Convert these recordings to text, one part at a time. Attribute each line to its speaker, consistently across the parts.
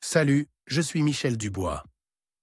Speaker 1: Salut, je suis Michel Dubois.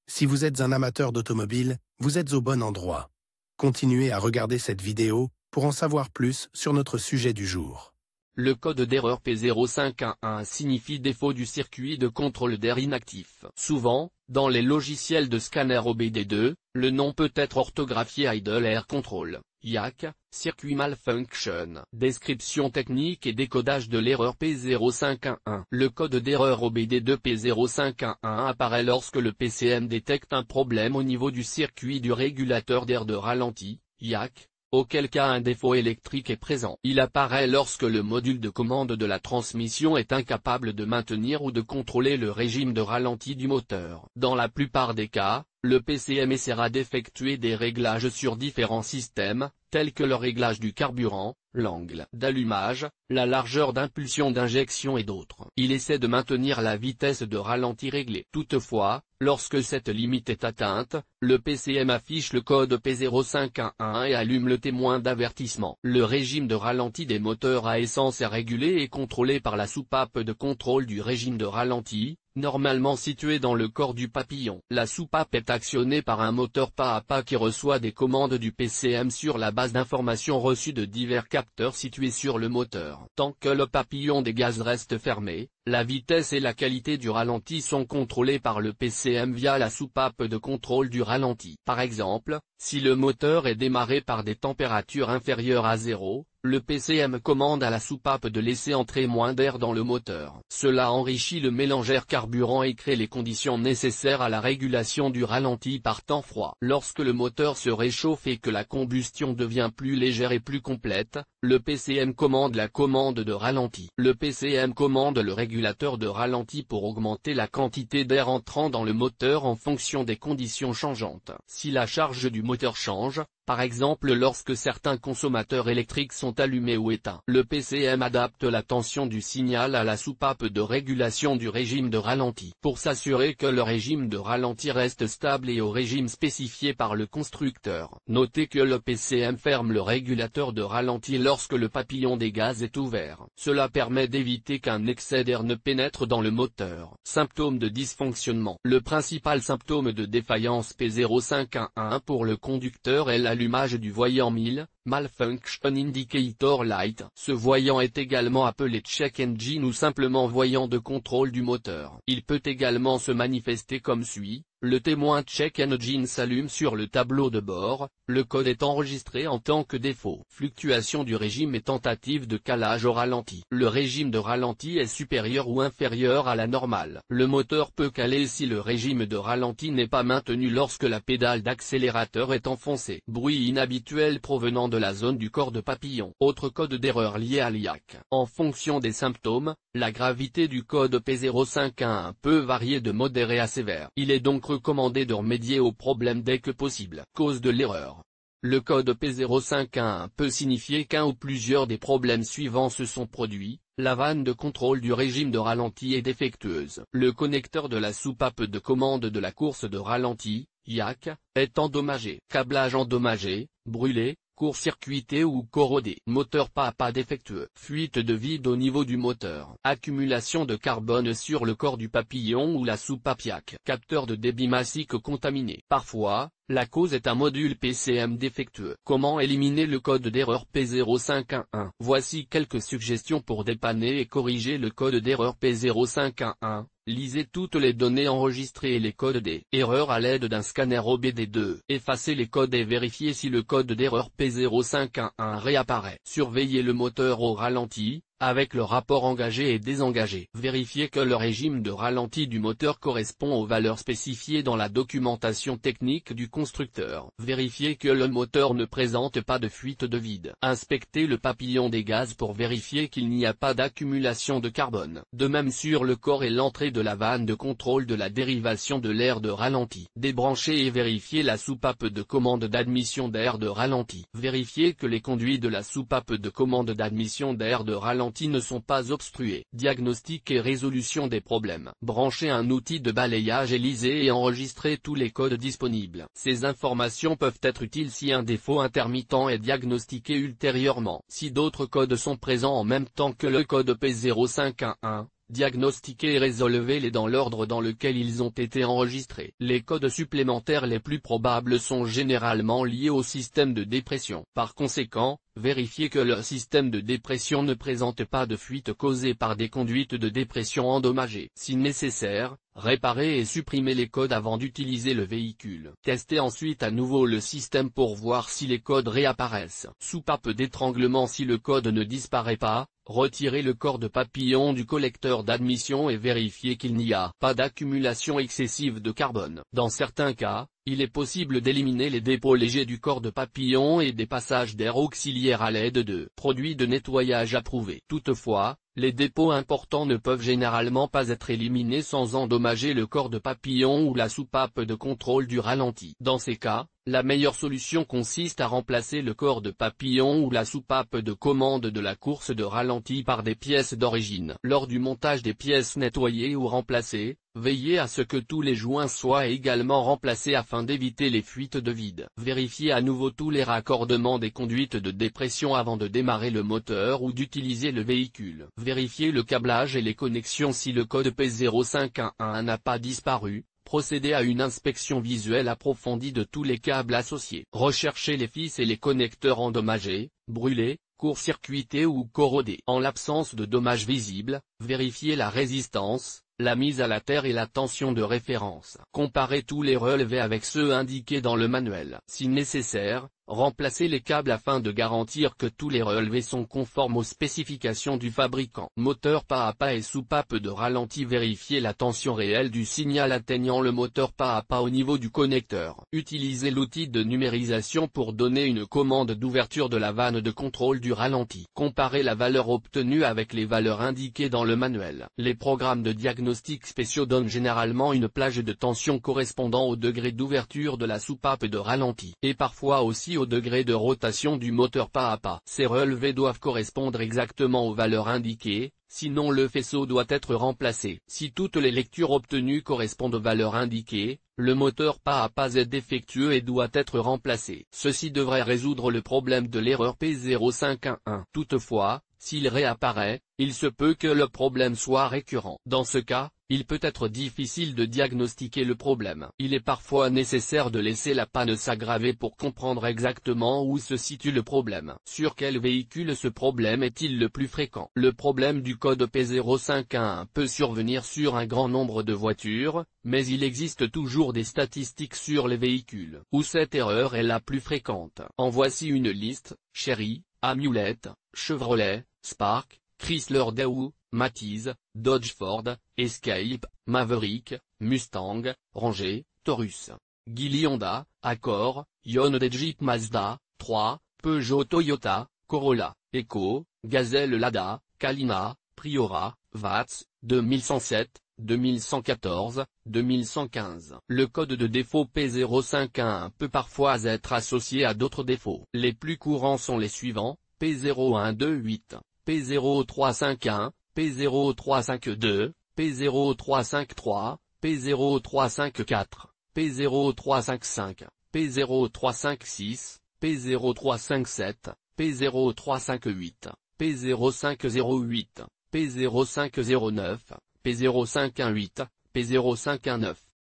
Speaker 1: Si vous êtes un amateur d'automobile, vous êtes au bon endroit. Continuez à regarder cette vidéo pour en savoir plus sur notre sujet du jour.
Speaker 2: Le code d'erreur P0511 signifie défaut du circuit de contrôle d'air inactif. Souvent, dans les logiciels de scanner OBD2, le nom peut être orthographié Idle Air Control, IAC, Circuit Malfunction. Description technique et décodage de l'erreur P0511. Le code d'erreur OBD2 P0511 apparaît lorsque le PCM détecte un problème au niveau du circuit du régulateur d'air de ralenti, IAC, auquel cas un défaut électrique est présent. Il apparaît lorsque le module de commande de la transmission est incapable de maintenir ou de contrôler le régime de ralenti du moteur. Dans la plupart des cas, le PCM essaiera d'effectuer des réglages sur différents systèmes, tels que le réglage du carburant, l'angle d'allumage, la largeur d'impulsion d'injection et d'autres. Il essaie de maintenir la vitesse de ralenti réglée. Toutefois, lorsque cette limite est atteinte, le PCM affiche le code P0511 et allume le témoin d'avertissement. Le régime de ralenti des moteurs à essence est régulé et contrôlé par la soupape de contrôle du régime de ralenti, normalement située dans le corps du papillon. La soupape est actionnée par un moteur pas à pas qui reçoit des commandes du PCM sur la base d'informations reçues de divers capteurs situés sur le moteur. Tant que le papillon des gaz reste fermé, la vitesse et la qualité du ralenti sont contrôlées par le PCM via la soupape de contrôle du ralenti. Par exemple, si le moteur est démarré par des températures inférieures à 0, le PCM commande à la soupape de laisser entrer moins d'air dans le moteur. Cela enrichit le mélangeur carburant et crée les conditions nécessaires à la régulation du ralenti par temps froid. Lorsque le moteur se réchauffe et que la combustion devient plus légère et plus complète, le PCM commande la commande de ralenti. Le PCM commande le régulateur de ralenti pour augmenter la quantité d'air entrant dans le moteur en fonction des conditions changeantes. Si la charge du moteur change, par exemple lorsque certains consommateurs électriques sont allumés ou éteints, le PCM adapte la tension du signal à la soupape de régulation du régime de ralenti. Pour s'assurer que le régime de ralenti reste stable et au régime spécifié par le constructeur, notez que le PCM ferme le régulateur de ralenti lorsque le papillon des gaz est ouvert. Cela permet d'éviter qu'un excès d'air ne pénètre dans le moteur. Symptômes de dysfonctionnement. Le principal symptôme de défaillance P0511 pour le conducteur est l'allumage du voyant 1000, Malfunction Indicator Light. Ce voyant est également appelé check engine ou simplement voyant de contrôle du moteur. Il peut également se manifester comme suit. Le témoin check engine s'allume sur le tableau de bord, le code est enregistré en tant que défaut. Fluctuation du régime et tentative de calage au ralenti. Le régime de ralenti est supérieur ou inférieur à la normale. Le moteur peut caler si le régime de ralenti n'est pas maintenu lorsque la pédale d'accélérateur est enfoncée. Bruit inhabituel provenant de la zone du corps de papillon. Autre code d'erreur lié à l'IAC. En fonction des symptômes, la gravité du code P0511 peut varier de modéré à sévère. Il est donc recommandé de remédier au problème dès que possible. Cause de l'erreur. Le code P0511 peut signifier qu'un ou plusieurs des problèmes suivants se sont produits. La vanne de contrôle du régime de ralenti est défectueuse. Le connecteur de la soupape de commande de la course de ralenti, IAC, est endommagé. Câblage endommagé, brûlé, court-circuité ou corrodé. Moteur pas à pas défectueux. Fuite de vide au niveau du moteur. Accumulation de carbone sur le corps du papillon ou la soupape IAC. Capteur de débit massique contaminé. Parfois, la cause est un module PCM défectueux. Comment éliminer le code d'erreur P0511? Voici quelques suggestions pour dépanner et corriger le code d'erreur P0511. Lisez toutes les données enregistrées et les codes des erreurs à l'aide d'un scanner OBD2. Effacez les codes et vérifiez si le code d'erreur P0511 réapparaît. Surveillez le moteur au ralenti, avec le rapport engagé et désengagé. Vérifiez que le régime de ralenti du moteur correspond aux valeurs spécifiées dans la documentation technique du constructeur. Vérifiez que le moteur ne présente pas de fuite de vide. Inspectez le papillon des gaz pour vérifier qu'il n'y a pas d'accumulation de carbone. De même sur le corps et l'entrée de la vanne de contrôle de la dérivation de l'air de ralenti. Débranchez et vérifiez la soupape de commande d'admission d'air de ralenti. Vérifiez que les conduits de la soupape de commande d'admission d'air de ralenti ne sont pas obstrués. Diagnostic et résolution des problèmes. Branchez un outil de balayage et lisez et enregistrez tous les codes disponibles. Ces informations peuvent être utiles si un défaut intermittent est diagnostiqué ultérieurement. Si d'autres codes sont présents en même temps que le code P0511, diagnostiquez et résolvez-les dans l'ordre dans lequel ils ont été enregistrés. Les codes supplémentaires les plus probables sont généralement liés au système de dépression. Par conséquent, vérifiez que le système de dépression ne présente pas de fuite causée par des conduites de dépression endommagées. Si nécessaire, réparez et supprimez les codes avant d'utiliser le véhicule. Testez ensuite à nouveau le système pour voir si les codes réapparaissent. Soupape d'étranglement. Si le code ne disparaît pas, retirez le corps de papillon du collecteur d'admission et vérifiez qu'il n'y a pas d'accumulation excessive de carbone. Dans certains cas, il est possible d'éliminer les dépôts légers du corps de papillon et des passages d'air auxiliaires à l'aide de produits de nettoyage approuvés. Toutefois, les dépôts importants ne peuvent généralement pas être éliminés sans endommager le corps de papillon ou la soupape de contrôle du ralenti. Dans ces cas, la meilleure solution consiste à remplacer le corps de papillon ou la soupape de commande de la course de ralenti par des pièces d'origine. Lors du montage des pièces nettoyées ou remplacées, veillez à ce que tous les joints soient également remplacés afin d'éviter les fuites de vide. Vérifiez à nouveau tous les raccordements des conduites de dépression avant de démarrer le moteur ou d'utiliser le véhicule. Vérifiez le câblage et les connexions. Si le code P0511 n'a pas disparu, procédez à une inspection visuelle approfondie de tous les câbles associés. Recherchez les fils et les connecteurs endommagés, brûlés, court-circuités ou corrodés. En l'absence de dommages visibles, vérifiez la résistance, la mise à la terre et la tension de référence. Comparez tous les relevés avec ceux indiqués dans le manuel. Si nécessaire, remplacez les câbles afin de garantir que tous les relevés sont conformes aux spécifications du fabricant. Moteur pas à pas et soupape de ralenti. Vérifiez la tension réelle du signal atteignant le moteur pas à pas au niveau du connecteur. Utilisez l'outil de numérisation pour donner une commande d'ouverture de la vanne de contrôle du ralenti. Comparez la valeur obtenue avec les valeurs indiquées dans le manuel. Les programmes de diagnostic spéciaux donnent généralement une plage de tension correspondant au degré d'ouverture de la soupape de ralenti, et parfois aussi au degré de rotation du moteur pas à pas. Ces relevés doivent correspondre exactement aux valeurs indiquées, sinon le faisceau doit être remplacé. Si toutes les lectures obtenues correspondent aux valeurs indiquées, le moteur pas à pas est défectueux et doit être remplacé. Ceci devrait résoudre le problème de l'erreur P0511. Toutefois, s'il réapparaît, il se peut que le problème soit récurrent. Dans ce cas, il peut être difficile de diagnostiquer le problème. Il est parfois nécessaire de laisser la panne s'aggraver pour comprendre exactement où se situe le problème. Sur quel véhicule ce problème est-il le plus fréquent? Le problème du code P0511 peut survenir sur un grand nombre de voitures, mais il existe toujours des statistiques sur les véhicules où cette erreur est la plus fréquente. En voici une liste: Chery, Amulet, Chevrolet, Spark, Chrysler Daewoo, Matiz, Dodge Ford, Escape, Maverick, Mustang, Ranger, Taurus, Geely Honda, Accord, Hyundai Jeep Mazda 3, Peugeot Toyota, Corolla, Echo, Gazelle Lada, Kalina, Priora, Vats, 2107, 2114, 2115. Le code de défaut P0511 peut parfois être associé à d'autres défauts. Les plus courants sont les suivants: P0128, P0351, P0352, P0353, P0354, P0355, P0356, P0357, P0358, P0508, P0509, P0518, P0519.